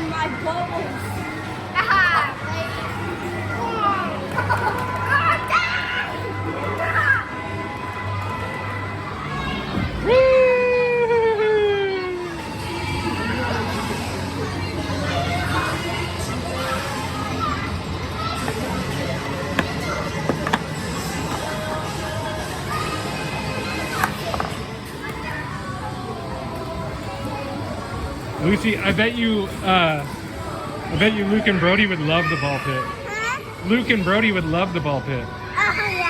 on my bubbles. Lucy, I bet you Luke and Brody would love the ball pit. Huh? Luke and Brody would love the ball pit. Oh, yeah.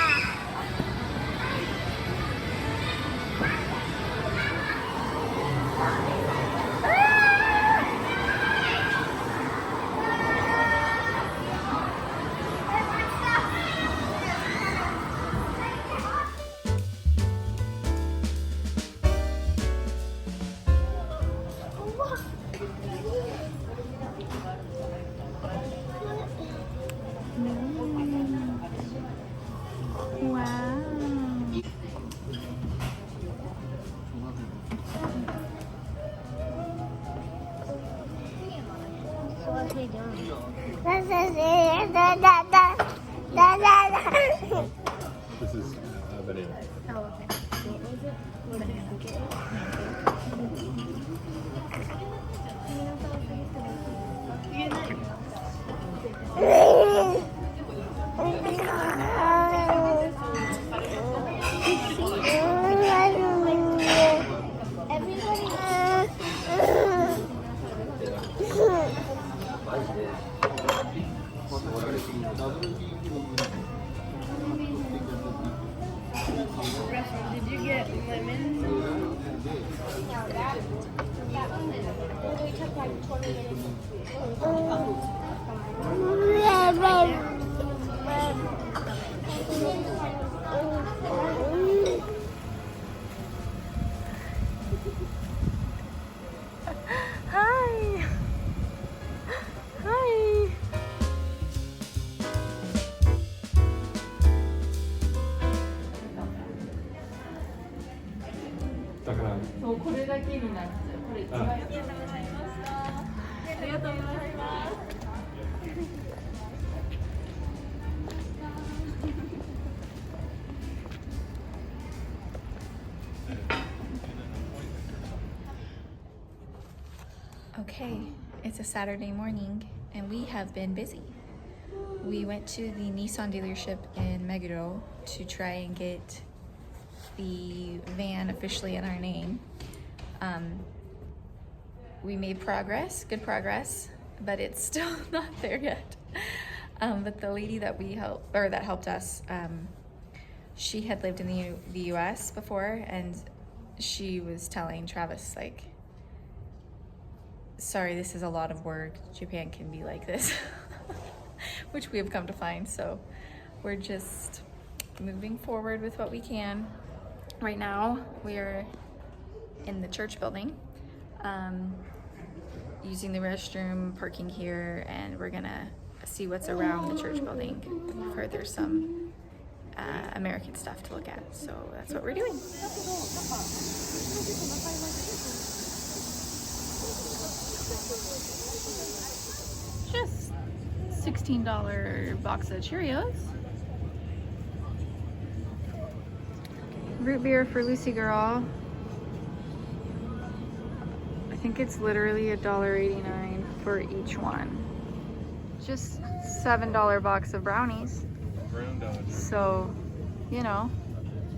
What's he doing? This is banana. Oh, okay. Did you get lemon? No, that one. We took like 20 minutes. Hi. Hi. Okay, it's a Saturday morning and we have been busy. We went to the Nissan dealership in Meguro to try and get the van officially in our name. We made progress, good progress, but it's still not there yet. But the lady that that helped us, she had lived in the US before, and she was telling Travis, like, sorry, this is a lot of work. Japan can be like this, which we have come to find. So we're just moving forward with what we can. Right now, we are in the church building, using the restroom, parking here, and we're gonna see what's around the church building. For there's some American stuff to look at. So that's what we're doing. Just $16 box of Cheerios. Root beer for Lucy girl. I think it's literally $1.89 for each one. Just $7 box of brownies. Brown Dodger. So, you know,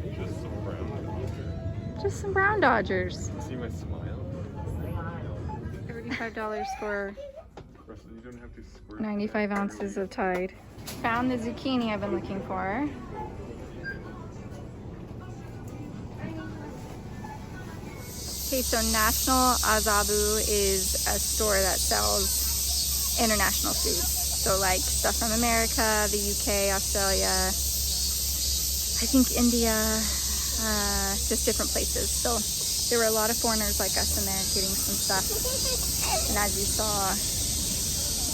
Just some brown Dodgers. just some brown Dodgers. See my smile? $35 for Russell, you don't have to squirt. 95 ounces of Tide. Found the zucchini I've been looking for. Okay, so National Azabu is a store that sells international foods. So like stuff from America, the UK, Australia, I think India, just different places. So there were a lot of foreigners like us in there getting some stuff. And as you saw, a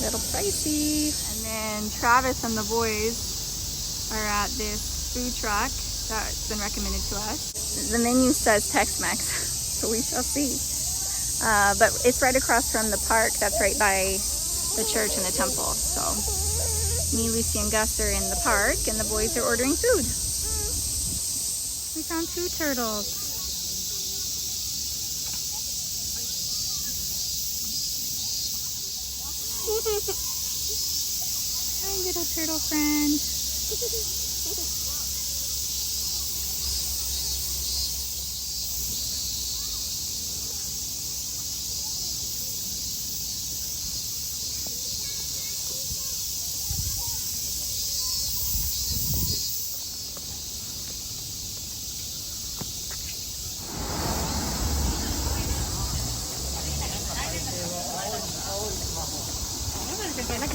little pricey. And then Travis and the boys are at this food truck that's been recommended to us. The menu says Tex-Mex, so we shall see. But it's right across from the park. That's right by the church and the temple. So me, Lucy, and Gus are in the park, and the boys are ordering food. We found 2 turtles. Hi, little turtle friend.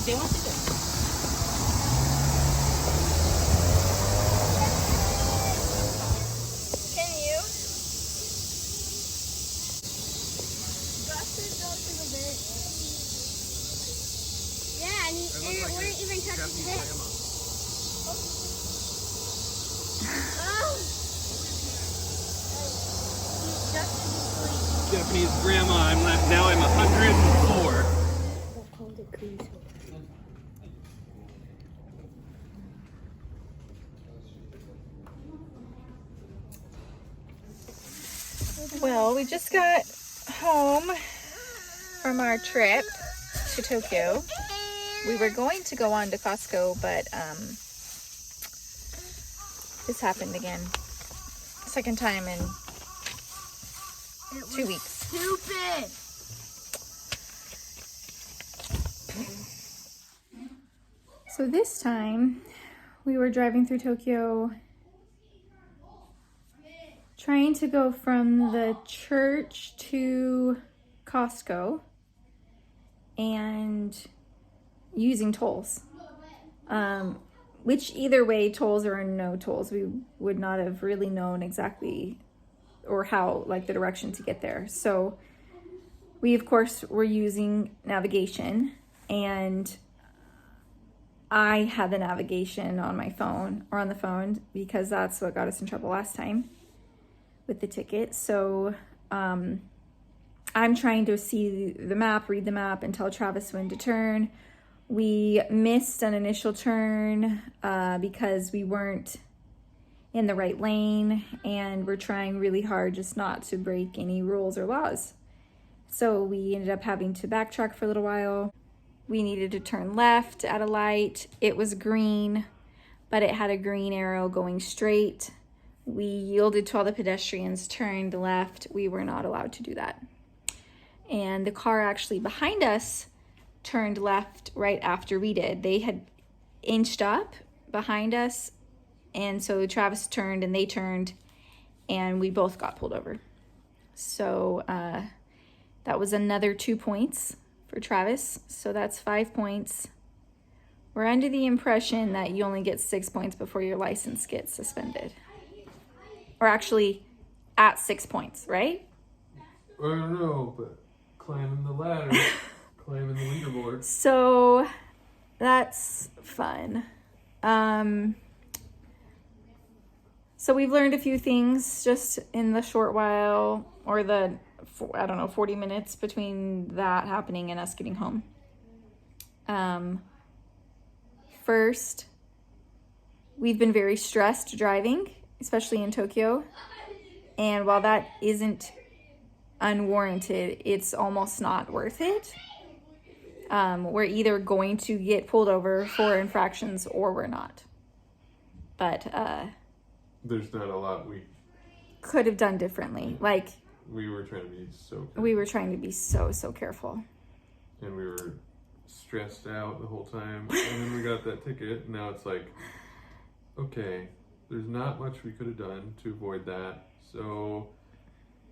Can you? Yeah, and it wouldn't even touch his head. Oh. Japanese grandma. I'm 104. Well, we just got home from our trip to Tokyo. We were going to go on to Costco, but this happened again. Second time in 2 weeks. Stupid. So this time we were driving through Tokyo, trying to go from the church to Costco and using tolls. Which either way, tolls or no tolls, we would not have really known exactly or how, like, the direction to get there. So we, of course, were using navigation, and I had the navigation on my phone or on the phone because that's what got us in trouble last time with the ticket. So I'm trying to see the map, read the map, and tell Travis when to turn. We missed an initial turn because we weren't in the right lane, and we're trying really hard just not to break any rules or laws. So we ended up having to backtrack for a little while. We needed to turn left at a light. It was green, but it had a green arrow going straight. We yielded to all the pedestrians, turned left. We were not allowed to do that. And the car actually behind us turned left right after we did. They had inched up behind us, and so Travis turned and they turned, and we both got pulled over. So that was another 2 points for Travis. So that's 5 points. We're under the impression that you only get 6 points before your license gets suspended. Or actually at 6 points, right? I don't know, but climbing the ladder, climbing the leaderboard. So that's fun. So we've learned a few things just in the short while, or the, 40 minutes between that happening and us getting home. First, we've been very stressed driving, especially in Tokyo. And while that isn't unwarranted, it's almost not worth it. We're either going to get pulled over for infractions or we're not. But There's not a lot we could have done differently. Like, we were trying to be so careful. we were trying to be so careful. And we were stressed out the whole time. And then we got that ticket, and now it's like, okay, there's not much we could have done to avoid that. So,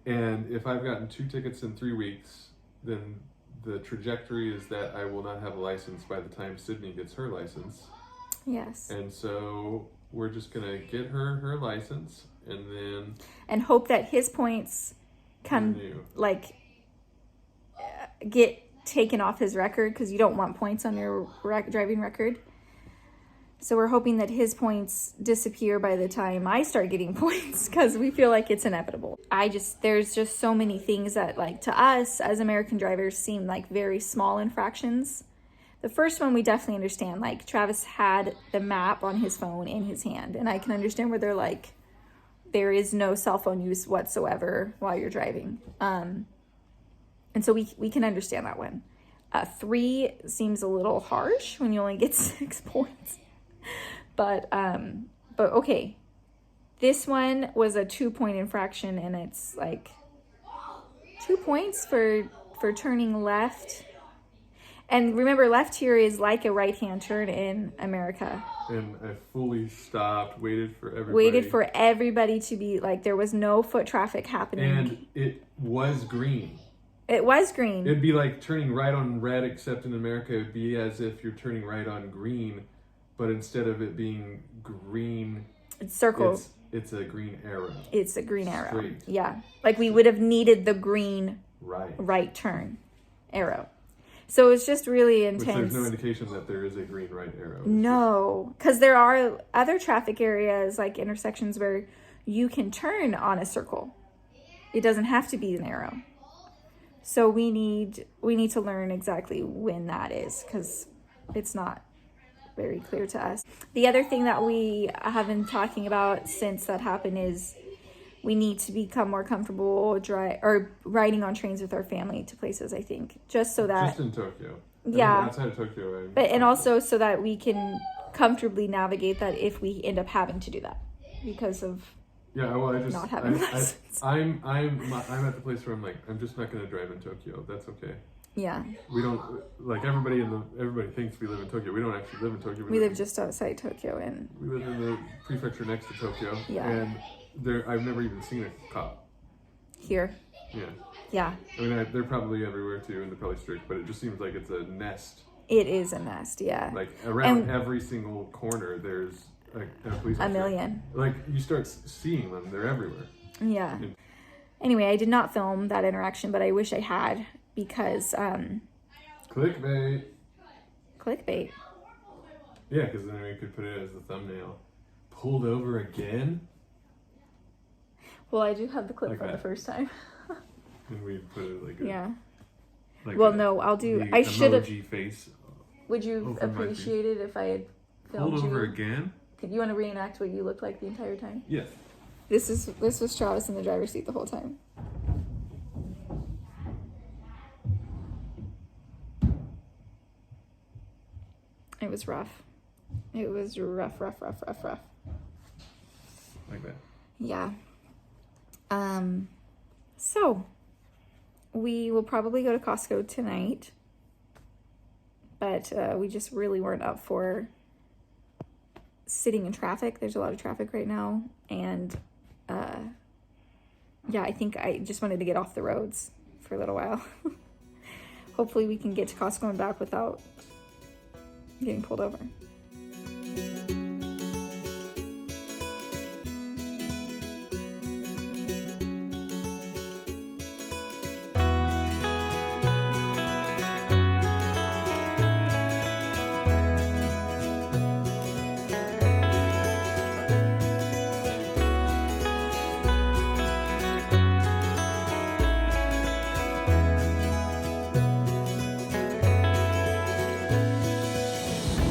and if I've gotten 2 tickets in 3 weeks, then the trajectory is that I will not have a license by the time Sydney gets her license. Yes. And so we're just gonna get her license, and then And hope that his points come, renew. like, get taken off his record, because you don't want points on your driving record. So we're hoping that his points disappear by the time I start getting points, because we feel like it's inevitable. There's just so many things that, like, to us as American drivers seem like very small infractions. The first one we definitely understand. Like, Travis had the map on his phone in his hand, and I can understand where they're like, there is no cell phone use whatsoever while you're driving. And so we can understand that one. 3 seems a little harsh when you only get 6 points. But okay. This one was a 2-point infraction, and it's like 2 points for turning left. And remember, left here is like a right-hand turn in America. And I fully stopped, waited for everybody to be, like, there was no foot traffic happening. And it was green. It was green. It'd be like turning right on red, except in America, it'd be as if you're turning right on green, but instead of it being green, it's circled. It's a green arrow. It's a green arrow. Straight. Yeah. Like, we would have needed the green right turn arrow. So it's just really intense. Which there's no indication that there is a green right arrow. No, because there are other traffic areas, like intersections, where you can turn on a circle. It doesn't have to be an arrow. So we need to learn exactly when that is, because it's not very clear to us. The other thing that we have been talking about since that happened is we need to become more comfortable riding on trains with our family to places, I think. Just so that... Just in Tokyo. Yeah. Outside of Tokyo. And also so that we can comfortably navigate that if we end up having to do that. Because of not having lessons. I'm at the place where I'm like, I'm just not going to drive in Tokyo. That's okay. Yeah. We don't, like, everybody thinks we live in Tokyo. We don't actually live in Tokyo. We live just outside Tokyo, and we live in the prefecture next to Tokyo. Yeah. And I've never even seen a cop. Here. Yeah. Yeah. I mean, they're probably everywhere too, and they're probably strict, but it just seems like it's a nest. It is a nest, yeah. Like, around every single corner, there's a police officer. A million. Like, you start seeing them, they're everywhere. Yeah. Anyway, I did not film that interaction, but I wish I had, because clickbait. Yeah, because then we could put it as the thumbnail. Pulled over again? Well, I do have the clip from the first time. And we put it like no, I'll do. I should have. Face. Would you appreciate it if I had filmed pulled over you? again? Could you want to reenact what you looked like the entire time? Yes. This was Travis in the driver's seat the whole time. It was rough. It was rough. Like that. Yeah. So we will probably go to Costco tonight, but we just really weren't up for sitting in traffic. There's a lot of traffic right now, and I think I just wanted to get off the roads for a little while. Hopefully we can get to Costco and back without getting pulled over.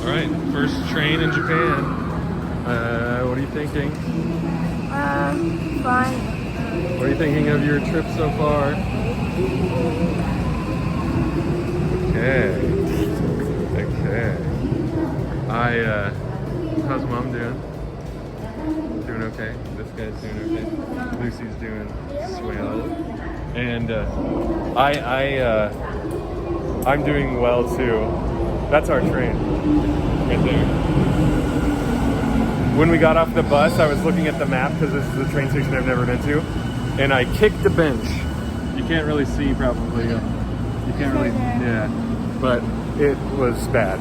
All right, first train in Japan. What are you thinking? Fine. What are you thinking of your trip so far? Okay. How's mom doing? Doing okay? This guy's doing okay? Lucy's doing swell. And I'm doing well too. That's our train, right there. When we got off the bus, I was looking at the map because this is a train station I've never been to, and I kicked a bench. You can't really see, probably. You can't really, yeah, but it was bad.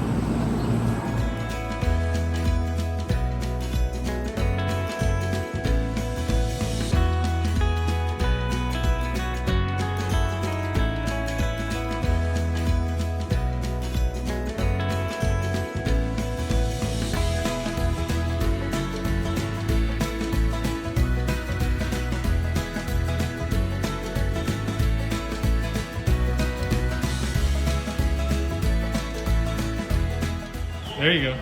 There you go.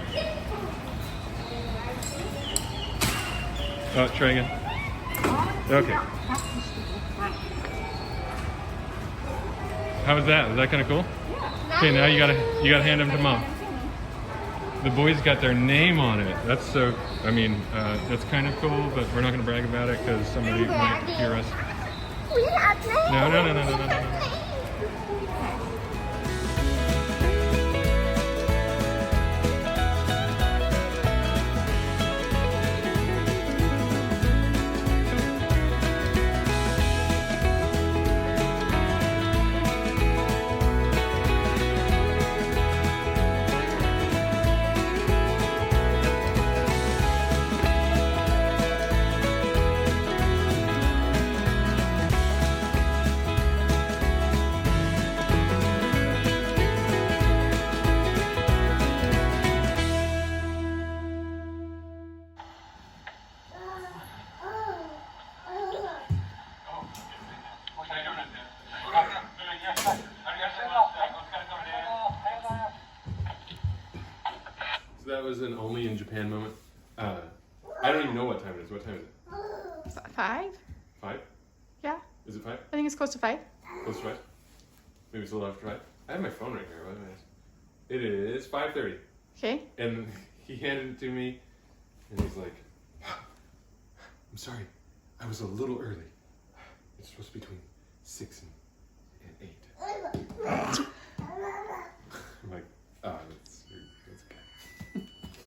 Oh, try again. Okay. How was that? Was that kind of cool? Okay, now you gotta hand them to Mom. The boys got their name on it. That's so. I mean, that's kind of cool, but we're not gonna brag about it because somebody might hear us. No. So that was an only in Japan moment. I don't even know what time it is. What time is it? 5? 5? Yeah, Is it 5? I think it's close to 5. Close to 5? Maybe it's a little after 5. I have my phone right here. What did I ask? It is 5:30. Okay. And he handed it to me, and he's like, I'm sorry, I was a little early. It's supposed to be between 6 and